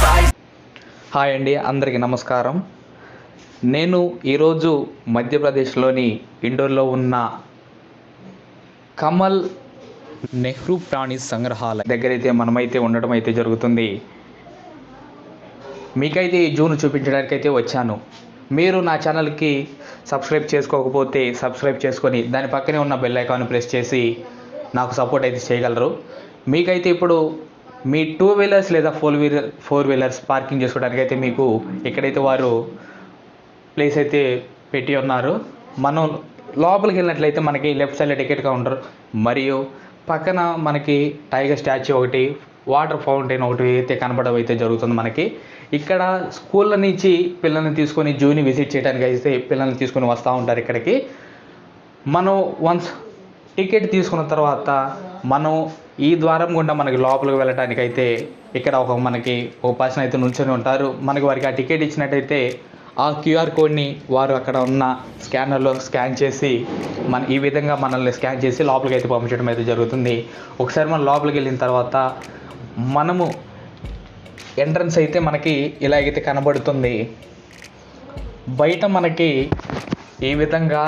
Hi అండి, అందరికీ నమస్కారం. నేను ఈరోజు మధ్యప్రదేశ్లోని ఇండోర్లో ఉన్న కమల్ నెహ్రూ ప్రాణి సంగ్రహాలయం దగ్గరైతే మనమైతే ఉండడం అయితే జరుగుతుంది. మీకైతే ఈ జూను చూపించడానికి అయితే వచ్చాను. మీరు నా ఛానల్కి సబ్స్క్రైబ్ చేసుకోకపోతే సబ్స్క్రైబ్ చేసుకొని దాని పక్కనే ఉన్న బెల్ ఐకాన్ ప్రెస్ చేసి నాకు సపోర్ట్ అయితే చేయగలరు. మీకైతే ఇప్పుడు మీ 2 వీలర్స్ లేదా 4 వీలర్స్ పార్కింగ్ చేసుకోవడానికి అయితే మీకు ఎక్కడైతే వారు ప్లేస్ అయితే పెట్టి ఉన్నారు. మనం లోపలికి వెళ్ళినట్లయితే మనకి లెఫ్ట్ సైడ్లో టికెట్ కౌంటర్ మరియు పక్కన మనకి టైగర్ స్టాచ్యూ ఒకటి, వాటర్ ఫౌంటైన్ ఒకటి అయితే కనపడడం అయితే జరుగుతుంది. మనకి ఇక్కడ స్కూళ్ళ నుంచి పిల్లల్ని తీసుకొని జూని విజిట్ చేయడానికి అయితే పిల్లల్ని తీసుకొని వస్తూ ఉంటారు ఇక్కడికి. మనం వన్స్ టికెట్ తీసుకున్న తర్వాత మనం ఈ ద్వారం గుండా మనకి లోపలికి వెళ్ళడానికి అయితే ఇక్కడ మనకి ఒక పర్సన్ అయితే నిల్చొని ఉంటారు. మనకి వారికి ఆ టికెట్ ఇచ్చినట్టయితే ఆ క్యూఆర్ కోడ్ని వారు అక్కడ ఉన్న స్కానర్లో స్కాన్ చేసి ఈ విధంగా మనల్ని స్కాన్ చేసి లోపలికి అయితే పంపించడం అయితే జరుగుతుంది. ఒకసారి మనం లోపలికి వెళ్ళిన తర్వాత మనము ఎంట్రన్స్ అయితే మనకి ఇలాగైతే కనబడుతుంది. బయట మనకి ఈ విధంగా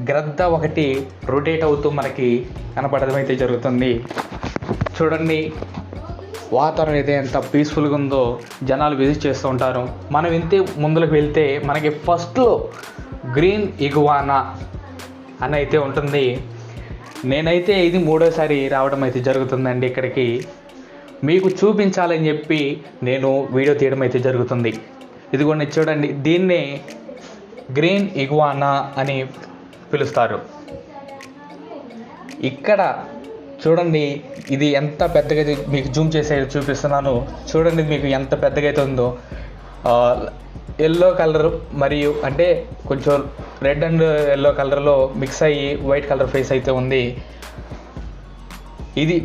గ్రద్ద ఒకటి రొటేట్ అవుతూ మనకి కనపడడం అయితే జరుగుతుంది. చూడండి వాతావరణం అయితే ఎంత పీస్ఫుల్గా ఉందో, జనాలు విజిట్ చేస్తూ ఉంటారు. మనం ఇంతే ముందుకు వెళ్తే మనకి ఫస్ట్లో గ్రీన్ ఇగువానా అని అయితే ఉంటుంది. నేనైతే ఇది 3వసారి రావడం అయితే జరుగుతుందండి ఇక్కడికి. మీకు చూపించాలని చెప్పి నేను వీడియో తీయడం అయితే జరుగుతుంది. ఇదిగోండి చూడండి, దీన్నే గ్రీన్ ఇగువానా అని పిలుస్తారు. ఇక్కడ చూడండి, ఇది ఎంత పెద్దగా మీకు జూమ్ చేసి చూపిస్తున్నాను. చూడండి మీకు ఎంత పెద్దగా అయితే ఉందో. ఎల్లో కలర్ మరియు అంటే కొంచెం రెడ్ అండ్ ఎల్లో కలర్లో మిక్స్ అయ్యి వైట్ కలర్ ఫేస్ అయితే ఉంది.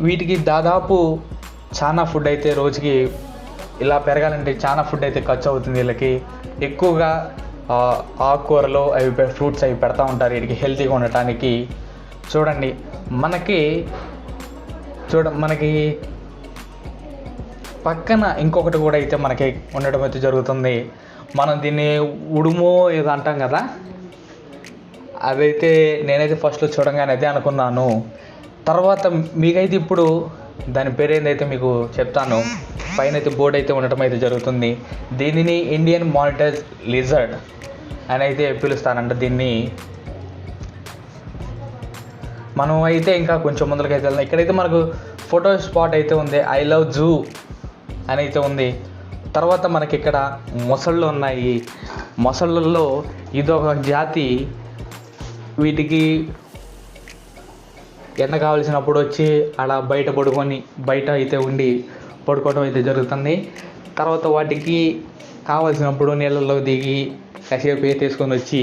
వీటికి దాదాపు చాలా ఫుడ్ అయితే రోజుకి ఇలా పెరగాలంటే చాలా ఫుడ్ అయితే ఖర్చు అవుతుంది. వీళ్ళకి ఎక్కువగా ఆకుకూరలు ఫ్రూట్స్ అవి పెడతా ఉంటారు వీటికి హెల్తీగా ఉండటానికి. చూడండి మనకి పక్కన ఇంకొకటి కూడా అయితే మనకి ఉండడం అయితే జరుగుతుంది. మనం దీన్ని ఉడుమో ఏదో అంటాం కదా, అదైతే నేనైతే ఫస్ట్లో చూడంగానే అదే అనుకున్నాను. తర్వాత మీకైతే ఇప్పుడు దాని పేరు ఏందైతే మీకు చెప్తాను. పైన అయితే బోర్డు అయితే ఉండటం అయితే జరుగుతుంది. దీనిని ఇండియన్ మానిటర్ లిజర్డ్ అని అయితే పిలుస్తానంట. దీన్ని మనం అయితే ఇంకా కొంచెం ముందుకు అయితే వెళ్దాం. ఇక్కడైతే మనకు ఫోటో స్పాట్ అయితే ఉంది, ఐ లవ్ జూ అని అయితే ఉంది. తర్వాత మనకి ఇక్కడ మొసళ్ళు ఉన్నాయి. మొసళ్ళల్లో ఇదొక జాతి. వీటికి ఎండ కావాల్సినప్పుడు వచ్చి అలా బయట అయితే ఉండి పడుకోవడం అయితే జరుగుతుంది. తర్వాత వాటికి కావాల్సినప్పుడు నీళ్ళల్లో దిగి కాసేపు తీసుకొని వచ్చి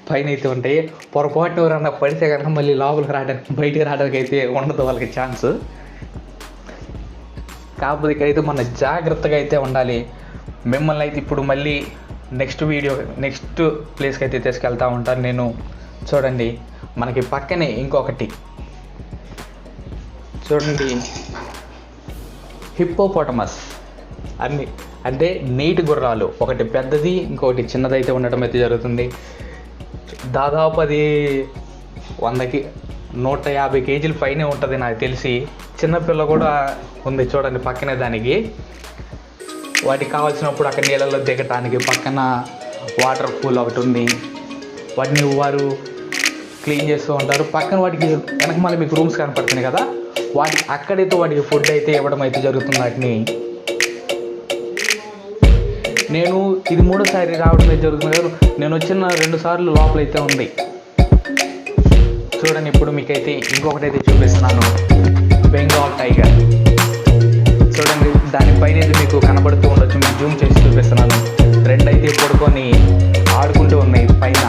పైన అయితే ఉంటాయి. పొరపాటు ఎవరన్నా పడితే కనుక మళ్ళీ లోపలికి బయటికి రావడానికి అయితే ఉండదు వాళ్ళకి ఛాన్స్. కాకపోతే ఇక్కడైతే మన జాగ్రత్తగా అయితే ఉండాలి. మిమ్మల్ని అయితే ఇప్పుడు మళ్ళీ నెక్స్ట్ ప్లేస్కి అయితే తీసుకెళ్తూ ఉంటాను నేను. చూడండి మనకి పక్కనే ఇంకొకటి చూడండి, హిప్పోపోటమస్ అంటే నీటి గుర్రాలు. ఒకటి పెద్దది, ఇంకొకటి చిన్నదైతే ఉండటం అయితే జరుగుతుంది. దాదాపు అది 150 కేజీల పైనే ఉంటుంది నాకు తెలిసి. చిన్నపిల్ల కూడా ఉంది చూడండి పక్కనే దానికి. వాటికి కావాల్సినప్పుడు అక్కడ నీళ్ళల్లో దిగటానికి పక్కన వాటర్ పూల్ ఒకటి ఉంది. వాటిని వారు క్లీన్ చేస్తూ ఉంటారు. పక్కన వాటికి వెనక మళ్ళీ మీకు రూమ్స్ కనపడుతున్నాయి కదా, అక్కడైతే వాటికి ఫుడ్ అయితే ఇవ్వడం అయితే జరుగుతుంది. వాటిని నేను ఇది 3వసారి రావడం అయితే జరుగుతుంది కదా. నేను వచ్చిన 2 సార్లు లోపలైతే ఉంది. చూడండి ఇప్పుడు మీకైతే ఇంకొకటి అయితే చూపిస్తున్నాను, బెంగాల్ టైగర్. చూడండి దానిపైన అయితే మీకు కనబడుతూ ఉండొచ్చు, మీకు జూమ్ చేసి చూపిస్తున్నాను. 2 అయితే పడుకొని ఆడుకుంటూ ఉన్నాయి పైన.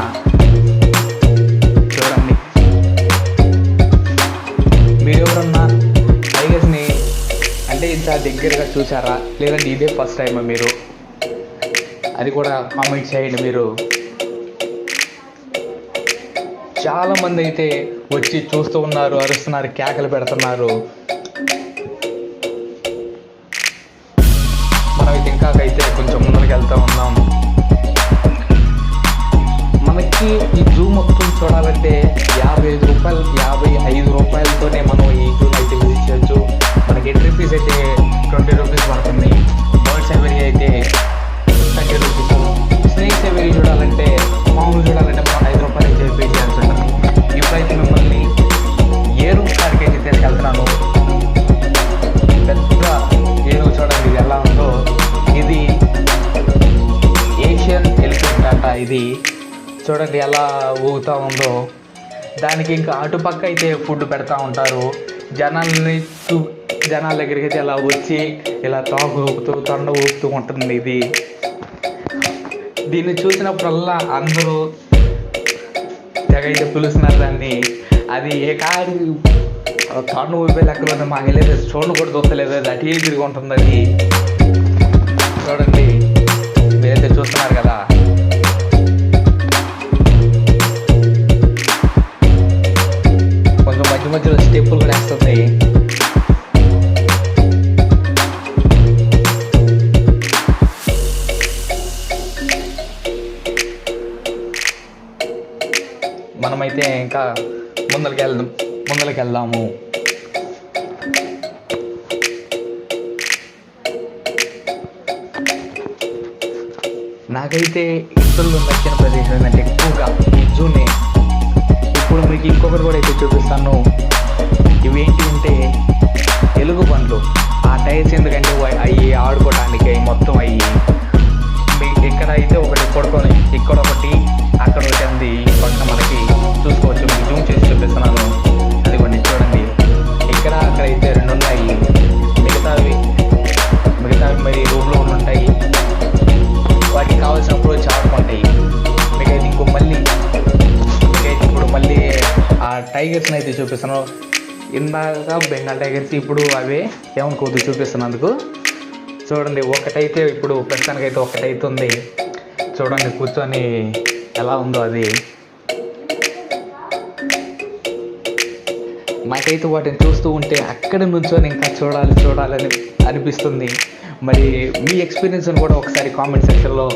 చూడండి మీరు ఎవరన్నా టైగర్స్ని అంటే ఇంత దగ్గరగా చూసారా, లేదంటే ఇదే ఫస్ట్ టైమా మీరు? అది కూడా కామెంట్ చేయండి. మీరు చాలామంది అయితే వచ్చి చూస్తూ ఉన్నారు, అరుస్తున్నారు, కేకలు పెడుతున్నారు. మనం ఇంకాకైతే కొంచెం ముందరికి వెళ్తూ ఉన్నాం. మనకి ఈ జూ మొత్తం చూడాలంటే 55 రూపాయలతోనే మనం ఈ జూని అయితే విజిట్ చేయొచ్చు. మనకి ఎంట్రీ ఫీజ్ అయితే 20 రూపీస్ పడుతుంది. బర్డ్ సెవరీ అయితే 30 రూపీస్. స్నేక్ సెవరీ చూడాలంటే మామూలు చూడాలంటే మనం 5 రూపాయలు అయితే పే చేయాల్సి ఉంటుంది. ఇప్పుడైతే మిమ్మల్ని ఏనుగు కాడికి అయితే తీసుకెళ్తున్నాను. పెద్ద ఏనుగు చూడండి ఇది ఎలా ఉందో. ఇది ఏషియన్ ఎలిఫెంట్ అంట. ఇది చూడండి ఎలా ఊగుతూ ఉందో. దానికి ఇంకా అటుపక్క అయితే ఫుడ్ పెడతా ఉంటారు. జనాల దగ్గరికి అయితే ఇలా వచ్చి ఇలా తాగు ఊపుతూ తొండ ఊపుతూ ఉంటుంది. దీన్ని చూసినప్పుడల్లా అందరూ తెగ అయితే పిలుస్తున్నారు దాన్ని. అది ఏ కాడి తొండ ఊపే లెక్కలో మాకు వెళ్ళేది చూడండి కూడా చూస్తలేదు. అది అటు తిరిగి ఉంటుంది. అది చూడండి మీరైతే చూస్తున్నారు కదా. కొంచెం మధ్య మధ్యలో స్టెప్పులు కూడా వేస్తుంది. మనమైతే ఇంకా ముందరికి వెళ్దాము. నాకైతే ఇతరులు నచ్చిన ప్రదేశం ఏంటంటే ఎక్కువగా ఈ జూనే. ఇప్పుడు మీకు ఇంకొకటి కూడా అయితే చూపిస్తాను. ఇవేంటి అంటే ఎలుగు బండ్లు. ఆ టైర్స్ ఎందుకంటే అవి ఆడుకోవడానికి మొత్తం అయ్యి ఇక్కడ అయితే ఒకటి పడుకొని ఇక్కడ ఒకటి అక్కడ ఒకటి ఉంది. పక్కన మనకి చూసుకోవచ్చు. మీకు జూమ్ చేసి చూపిస్తున్నాను. అదిగోండి చూడండి. ఇక్కడ అక్కడ అయితే 2 ఉన్నాయి. మిగతావి మరి రూమ్లో ఉంటాయి. వాటికి కావాల్సినప్పుడు వచ్చి ఆడుకుంటాయి. మీకైతే ఇప్పుడు మళ్ళీ ఆ టైగర్స్ని అయితే చూపిస్తాను. ఇందాక బెంగాల్ టైగర్స్, ఇప్పుడు అవే ఏమనుకోవద్దు చూపిస్తున్నందుకు. చూడండి ఒకటైతే ఇప్పుడు ప్రస్తుతానికైతే ఒకటైతే ఉంది. చూడండి కూర్చొని ఎలా ఉందో అది. మాకైతే వాటిని చూస్తూ ఉంటే అక్కడ నుంచొని ఇంకా చూడాలని అనిపిస్తుంది. మరి మీ ఎక్స్పీరియన్స్ని కూడా ఒకసారి కామెంట్ సెక్షన్లో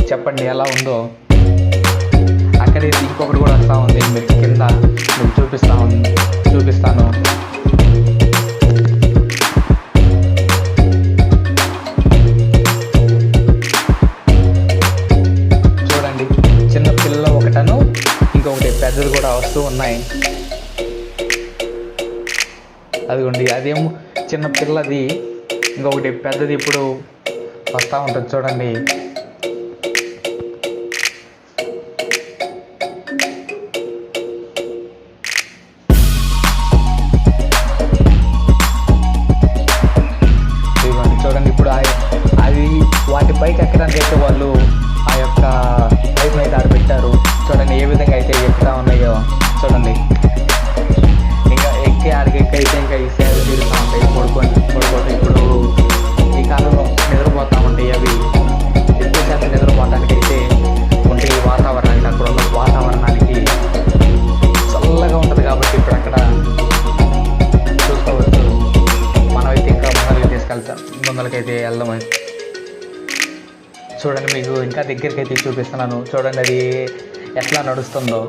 చెప్పండి ఎలా ఉందో. అక్కడే ఇంకొకటి కూడా వస్తూ ఉంది. మీరు కింద మీకు చూపిస్తాను. చూడండి చిన్న పిల్ల ఒకటను ఇంకొకటి పెద్దది కూడా వస్తూ ఉన్నాయి. అదిగోండి అదేమో చిన్న పిల్లది, ఇంకొకటి పెద్దది ఇప్పుడు వస్తూ ఉంటుంది. చూడండి చూడండి ఇప్పుడు అది వాటి పైకి ఎక్కడానికి అయితే వాళ్ళు ఆ యొక్క పైపుని అయితే ఆడ పెట్టారు. చూడండి ఏ విధంగా అయితే ఎక్కుతా ఉన్నాయో చూడండి. ఇంకా ఆడికి అయితే ఇంకా ఈ సేవ తీరుతూ ఉంటాయి. పడుకోవటం ఇప్పుడు ఈ కాలంలో నిద్రపోతూ ఉంటాయి. అవి ఎక్కువ శాతం నిద్రపోవటానికి అయితే ఉంటే ఈ వాతావరణానికి, అక్కడ ఉన్న వాతావరణానికి చల్లగా ఉంటుంది కాబట్టి ఇప్పుడు అక్కడ చూసుకోవచ్చు. మనమైతే ఇంకా ముందరకైతే వెళ్దాం. చూడండి మీకు ఇంకా దగ్గరికి అయితే చూపిస్తున్నాను. చూడండి అది ఎట్లా నడుస్తుందో.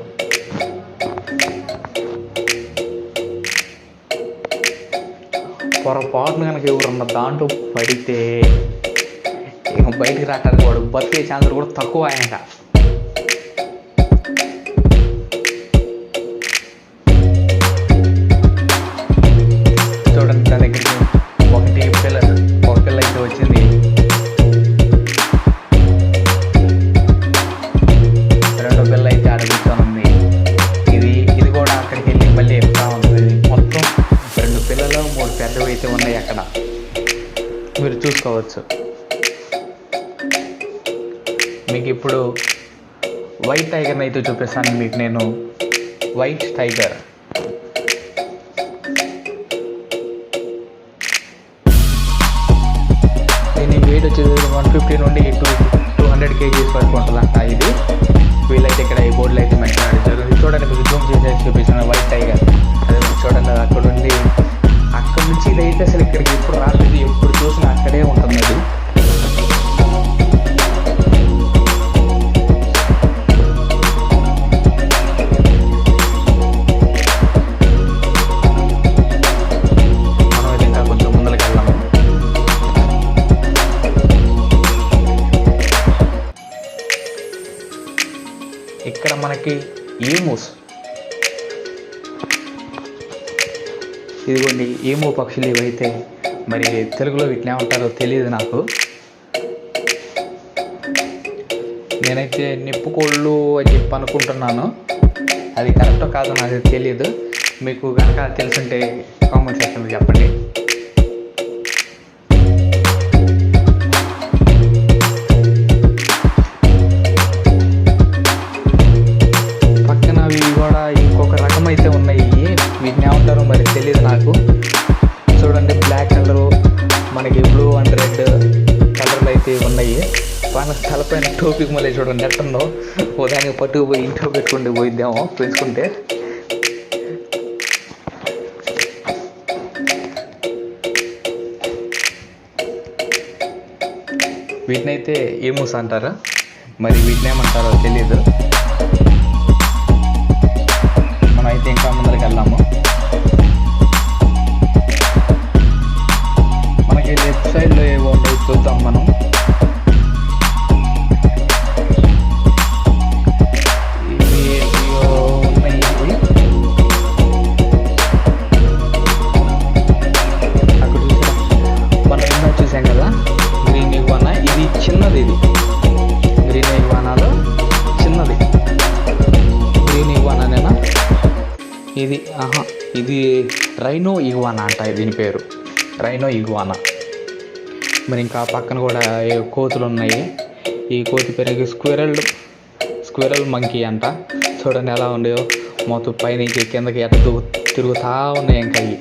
పొరపాటున కనుక ఎవరన్నా దాంట్లో పడితే ఇక బయటికి రావడానికి వాడు బతికే ఛాన్స్ కూడా తక్కువ. ఇంకా చూడండి దాని దగ్గరికి ఒక పిల్ల అయితే వచ్చింది. రెండో పిల్ల అయితే ఆడ కూర్చొని ఇది కూడా అక్కడికి వెళ్ళి మళ్ళీ ఎక్కుతా ఉంటుంది. మొత్తం 2 పిల్లలు 3 పెద్దవి అయితే ఉన్నాయి అక్కడ, మీరు చూసుకోవచ్చు. మీకు ఇప్పుడు వైట్ టైగర్ని అయితే చూపిస్తాను. మీకు నేను వైట్ టైగర్ దీని వెయిట్ వచ్చేది 150 నుండి 200 kgs వరకు ఉంటుందంట. ఇది వీళ్ళైతే ఇక్కడ ఈ బోర్డులో అయితే మెన్షన్ చేశారు. చూడండి మీకు జూమ్ చేసేసి చూపిస్తాను. వైట్ టైగర్ అదే చూడండి అక్కడ నుంచి ఇది అయితే అసలు ఇక్కడికి ఎప్పుడు రాలేదు. ఎప్పుడు చూసినా అక్కడే ఉంటుంది. అది వచ్చేసరికి ఈమూస్. ఇదిగోండి ఈము పక్షులు ఇవైతే. మరి తెలుగులో వీటిని ఏమంటారో తెలియదు నాకు. నేనైతే నిప్పుకోళ్ళు అని చెప్పి అనుకుంటున్నాను. అది కరెక్టో కాదో నాకు తెలియదు. మీకు కనుక తెలుసుంటే కామెంట్ సెక్షన్లో చెప్పండి. పక్కన ఇవి కూడా ఇంకొక రకం అయితే ఉన్నాయి. వీటిని ఏమంటారో మరి తెలియదు నాకు. చూడండి బ్లాక్ కలరు, మనకి బ్లూ అండ్ రెడ్ కలర్లు అయితే ఉన్నాయి. మన తలపైన టోపీకి మళ్ళీ చూడండి ఎట్టందో. దానికి పట్టుకుపోయి ఇంట్లో పెట్టుకుంటే పోయిద్దామో పెంచుకుంటే. వీటినైతే ఈమూస్ అంటారు. మరి వీటిని ఏమంటారో తెలియదు. మనమైతే ఇంకా ముందరికి వెళ్దాము. మనకి లెఫ్ట్ సైడ్లో ఏవో ఉంటాయి చూద్దాం మనం. ఇది రైనో ఇగ్వానా అంట దీని పేరు, రైనో ఇగ్వానా. మరి ఇంకా పక్కన కూడా కోతులు ఉన్నాయి. ఈ కోతి పేరు స్క్విరల్ మంకీ అంట. చూడండి ఎలా ఉండేవో, మొత్తం పైనుంచి కిందకి ఎట్ట తిరుగుతూ ఉన్నాయి. ఇంకా ఇవి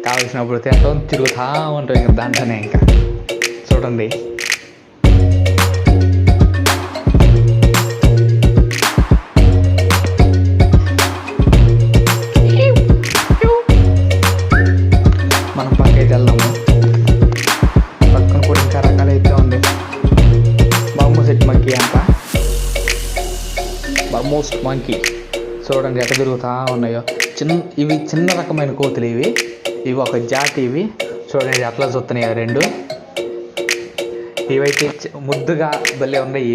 కావలసినప్పుడు తింటాం, తిరుగుతూ ఉంటాం ఇంకా దాంట్లోనే. ఇంకా చూడండి వెళ్దాము. పక్కన కూడా ఇంకా రకాలైతే ఉంది. బర్మూస్ మంకీ అంట, బర్మూస్ మంకీ. చూడండి ఎట్ట తిరుగుతూ ఉన్నాయో. ఇవి చిన్న రకమైన కోతులు. ఇవి ఒక జాతి. ఇవి చూడండి అట్లా చూస్తున్నాయి రెండు. ఇవైతే ముద్దుగా భలే ఉన్నాయి.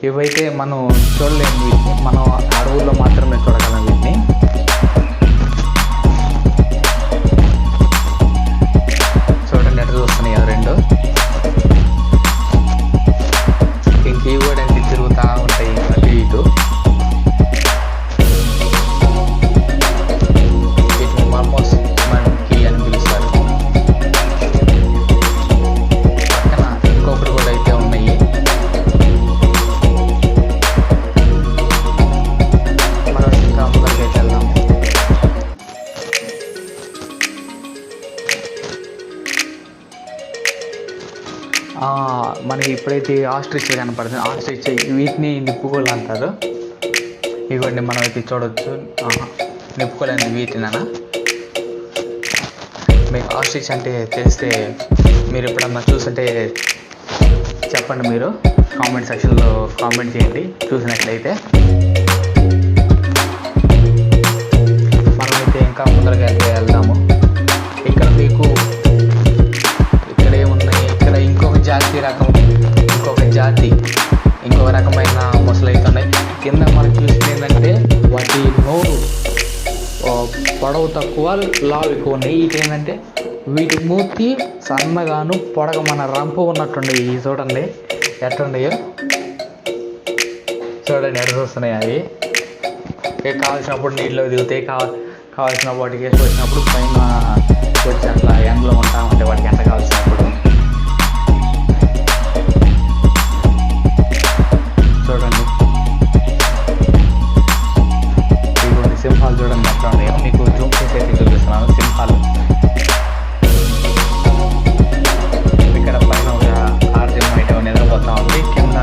ఇవైతే మనం చూడలేము. వీటిని మనం అడవుల్లో మాత్రమే చూడగలం వీటిని. చూస్తున్నాయి రెండు. ఇంకేవి కూడా తిరుగుతూ ఉంటాయి అటు ఇటు. వీటిని బర్మూస్ మంకీ అని పిలుస్తారు. పక్కన ఇంకొకటి కూడా అయితే ఉన్నాయి. మనం ఇంకా ముందరికి అయితే వెళ్దాము. మనకి ఇప్పుడైతే ఆస్ట్రిచ్ కనపడుతుంది. ఆస్ట్రిచ్ వీటిని నిప్పుకోళ్ళు అంటారు. ఇవ్వండి మనం అయితే చూడవచ్చు. నిప్పుకోళ్ళు అనేది వీటినా. మీకు ఆస్ట్రిచ్ అంటే తెలిస్తే మీరు ఎప్పుడన్నా చూస్తుంటే చెప్పండి. మీరు కామెంట్ సెక్షన్లో కామెంట్ చేయండి చూసినట్లయితే. మనమైతే ఇంకా ముందరగా వెళ్దాము. ఇక్కడ మీకు ఇంకొక రకమైన మొసలు అయితే ఉన్నాయి. కింద మనం చూసింది ఏంటంటే వాటి నోరు పొడవు తక్కువ, లావు ఎక్కువ ఉన్నాయి. ఇటు ఏంటంటే వీటి మూతి సన్నగాను పొడగ మన రంపు ఉన్నట్టుండే. చూడండి ఎట్టుండయో. చూడండి ఎడ చూస్తున్నాయి. అవి కావాల్సినప్పుడు నీళ్ళు దిగుతాయి. కావాల్సిన వాటికి వేసి వచ్చినప్పుడు పైన వచ్చి అట్లా ఎండలో ఉంటా ఉంటాయి వాటికి ఎండ కావాల్సినప్పుడు. చూడండి ఇదిగోండి సింహాలు చూడండి ఎట్లా ఉన్నాయో. మీకు జూమ్ చేసి అయితే చూపిస్తున్నాను సింహాలు. ఇక్కడ పైన ఒక ఆర్జం అయితే నిద్రపోతా ఉంది. కింద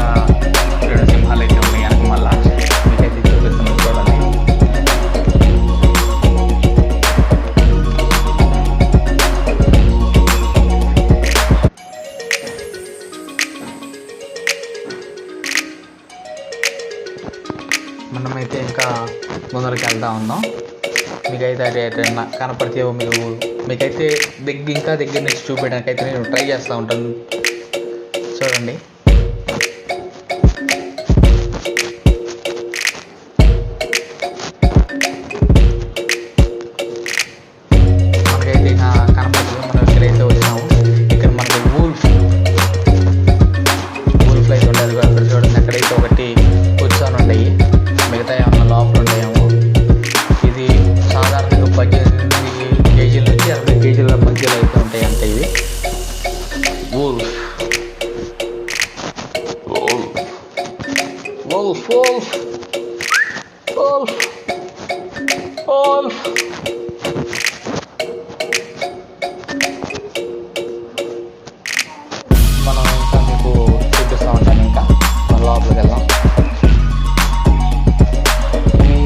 2 సింహాలు అయితే ఉన్నాయి. వెనక మళ్ళా మీకైతే చూపిస్తున్నాను చూడండి. మనమైతే ఇంకా ముందరికి వెళ్తా ఉన్నాం. మీకైతే అది కనపడితే మీకైతే ఇంకా దగ్గర నుంచి చూపించడానికి అయితే నేను ట్రై చేస్తూ ఉంటాను. చూడండి మనం ఇంకా మీకు చూపిస్తూ ఉంటాను. ఇంకా మన లోపలికి వెళ్దాం. ఇవి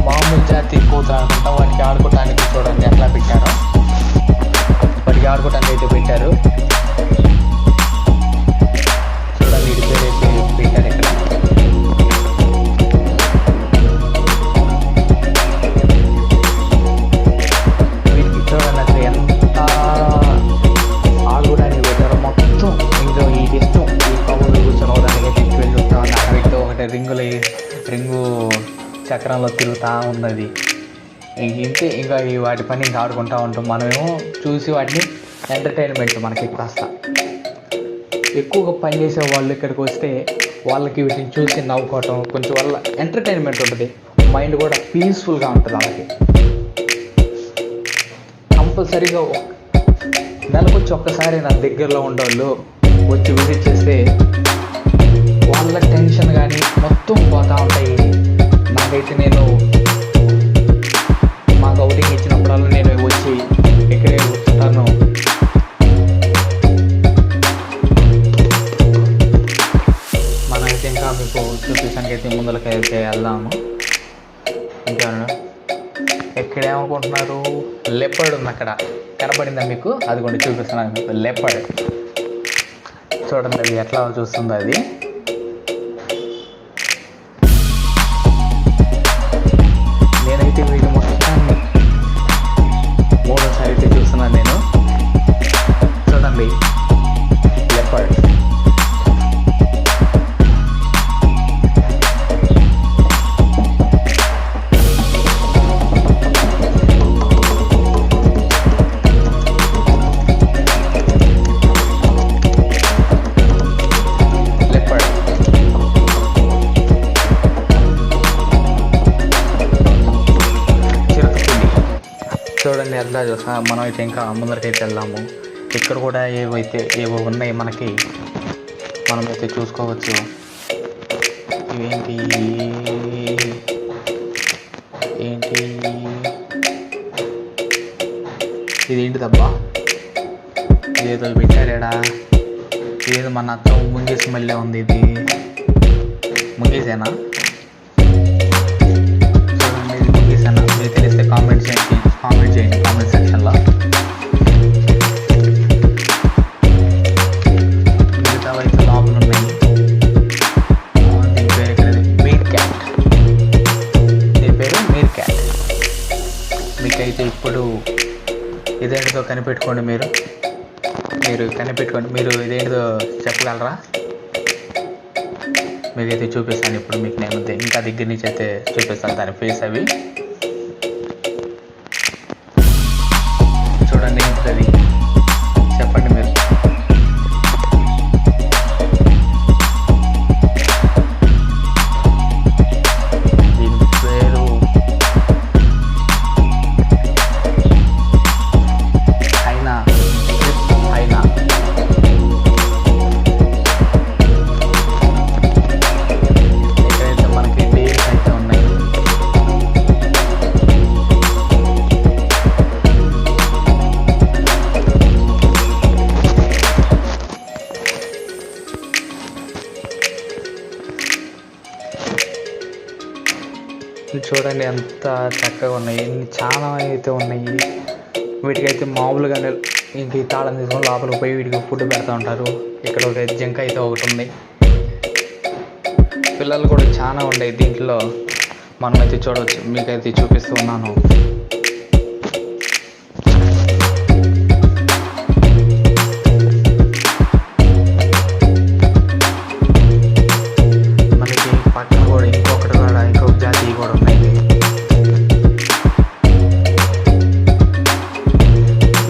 మామూలు జాతి కూతురు అనుకుంటా. వాటికి ఆడుకోవటానికి చూడండి ఎట్లా పెట్టారో. వాటికి ఆడుకోవటానికి అయితే పెట్టారు. చూడండి ఇది పేరు అయితే పెట్టారు ఇక్కడ. వీటికి చూడండి అసలు ఎంత ఆడుకోవడానికి పెట్టారో. మొత్తం ఇంకా ఈ ఇష్టం ఈ కబుర్లు కూర్చోవడానికి తీసుకువెళ్ళి ఉంటాం. అక్కడ పెట్టి ఒకటి రింగు చక్రంలో తిరుగుతూ ఉన్నది. ఇంతే ఇంకా వాటి పని ఇంకా ఆడుకుంటూ ఉంటాం. మనమేమో చూసి వాటిని ఎంటర్టైన్మెంట్ మనకి కాస్త ఎక్కువగా పనిచేసే వాళ్ళు ఇక్కడికి వస్తే వాళ్ళకి వీటిని చూసి నవ్వుకోవటం కొంచెం వల్ల ఎంటర్టైన్మెంట్ ఉంటుంది. మైండ్ కూడా పీస్ఫుల్గా ఉంటుంది వాళ్ళకి. కంపల్సరీగా నెలకొచ్చి ఒక్కసారి నా దగ్గరలో ఉండేవాళ్ళు వచ్చి విజిట్ చేస్తే వాళ్ళ టెన్షన్ కానీ మొత్తం పోతూ ఉంటాయి. నాకైతే నేను మాకు అవుటింగ్ ఇచ్చినప్పుడల్లా నేను వచ్చి ఇక్కడే కూర్చుంటాను. మనమైతే ఇంకా మీకు చూపించడానికి అయితే ముందులకైతే వెళ్దాము. ఇంకా ఎక్కడేమనుకుంటున్నారు? లెపర్డ్ ఉంది అక్కడ, కనపడిందా మీకు? అది కూడా చూపిస్తున్నాను మీకు. లెపర్డ్ చూడండి అది ఎట్లా చూస్తుందో. అది నేనైతే వీటి మొత్తాన్ని మూడోసారి అయితే చూస్తున్నాను నేను. చూడండి లెపర్డ్. చూడండి ఎట్లా చూస్తా. మనం అయితే ఇంకా ముందరికైతే వెళ్దాము. ఇక్కడ కూడా ఏవో ఉన్నాయి మనకి, మనమైతే చూసుకోవచ్చు. ఇవేంటి ఇదేంటిదబ్బా? ఇదేదో పెట్టారేడా? ఇదేదో మన అత్త ముంగేసి మళ్ళీ ఉంది. ఇది ముంగేసేనా? చూడండి ఇది ముంగేసేనా? మీరు తెలిస్తే కామెంట్ చేయండి కామెంట్ సెక్షన్లో. మిగతా అయితే లోపల ఉన్నాయి. దీని పేరు ఇక్కడ మీర్ క్యాట్. దీని పేరు మీర్ క్యాట్. మీకైతే ఇప్పుడు ఇదేంటిదో కనిపెట్టుకోండి. మీరు కనిపెట్టుకోండి. మీరు ఇదేంటిదో చెప్పగలరా? మీకైతే చూపిస్తాను ఇప్పుడు. మీకు నేను ఇంకా దగ్గర నుంచి అయితే చూపిస్తాను దాని ఫేస్. అవి చూడండి ఏంటిది చెప్పండి మీరు. దీని పేరు హైనా. ఇక్కడైతే మనకి డేస్ అయితే ఉన్నాయి. చూడండి ఎంత చక్కగా ఉన్నాయి. చాలా అయితే ఉన్నాయి. వీటికైతే మామూలుగానే ఇంక ఈ తాళం తీసుకొని లోపలికి పోయి వీటికి ఫుడ్ పెడతా ఉంటారు. ఇక్కడ ఒక జింక అయితే ఒకటి ఉంది. పిల్లలు కూడా చాలా ఉన్నాయి దీంట్లో. మనమైతే చూడవచ్చు. మీకైతే చూపిస్తూ ఉన్నాను. మనకి పక్కన కూడా ఇంకొక జాతి కూడా ఉన్నాయి.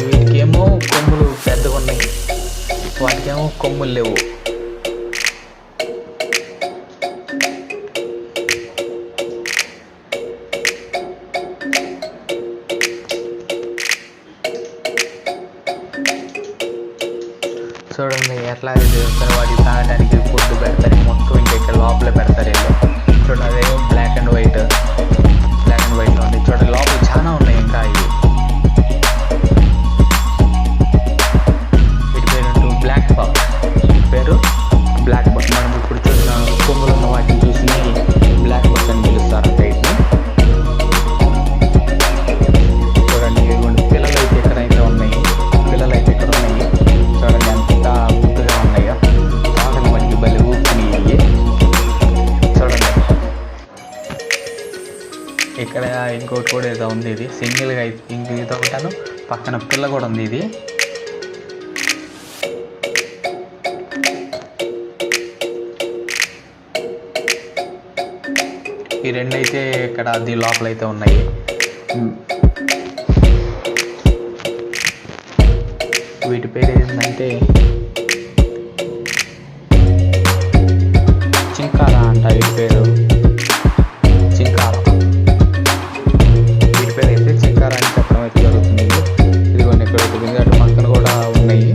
వీటికేమో కొమ్ములు పెద్దగా ఉన్నాయి, వాటికేమో కొమ్ములు లేవు. చూడండి ఎట్లా చేస్తారు. వాటికి తాగడానికి ఫుడ్ పెడతారు. మొత్తం ఇంకా లోపల పెడతారు. చూడండి అదేమో బ్లాక్ అండ్ వైట్లో ఉంది. చూడండి లోపల చాలా ఉన్నాయి ఇంకా ఇవి. వీటి పేరు బ్లాక్ బాక్. వీటి పేరు బ్లాక్ బాక్. మనం ఇప్పుడు చూసిన కొమ్ములు ఉన్న వాటిని చూసి బ్లాక్ బాక్ అని పిలుస్తారంట వీటిని. చూడండి ఇదిగోండి పిల్లలు అయితే ఎక్కడైతే ఉన్నాయి, పిల్లలు అయితే ఇక్కడ ఉన్నాయి. చూడండి అంత ముద్దుగా ఉన్నాయో, తాగని వాటికి బలి ఊపుకుని. చూడండి ఇక్కడ ఇంకోటి కూడా ఏదో ఉంది, ఇది సింగిల్గా ఇంక ఇది ఒకటాను, పక్కన పిల్ల కూడా ఉంది. ఇది ఈ రెండైతే ఇక్కడ అది లోపల అయితే ఉన్నాయి. వీటి పేరు ఏంటంటే చింకారా అంట. వీటి పేరు చింకారా. వీటి పేరు అయితే చింకారా అని చెప్పడం అయితే జరుగుతుంది. ఇదిగోండి ఇక్కడ ఒకటి అటు పక్కన కూడా ఉన్నాయి.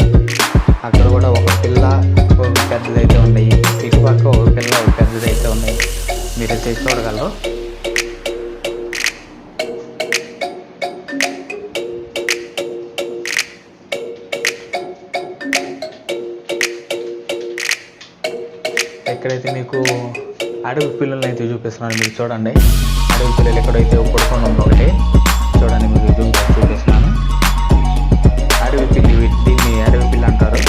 అక్కడ కూడా ఒక పిల్ల ఒక పెద్దదైతే ఉన్నాయి. ఇటుపక్క ఒక పిల్ల ఒక పెద్దదైతే ఉన్నాయి. మీరైతే చూడగలరు. ఎక్కడైతే మీకు అడవి పిల్లల్ని అయితే చూపిస్తున్నాను, మీరు చూడండి. అడవి పిల్లలు ఎక్కడైతే పడుకొని ఉంది ఒకటి, చూడండి మీకు చూపిస్తున్నాను. అడవి పిల్లి, దీన్ని అడవి పిల్లి అంటారు.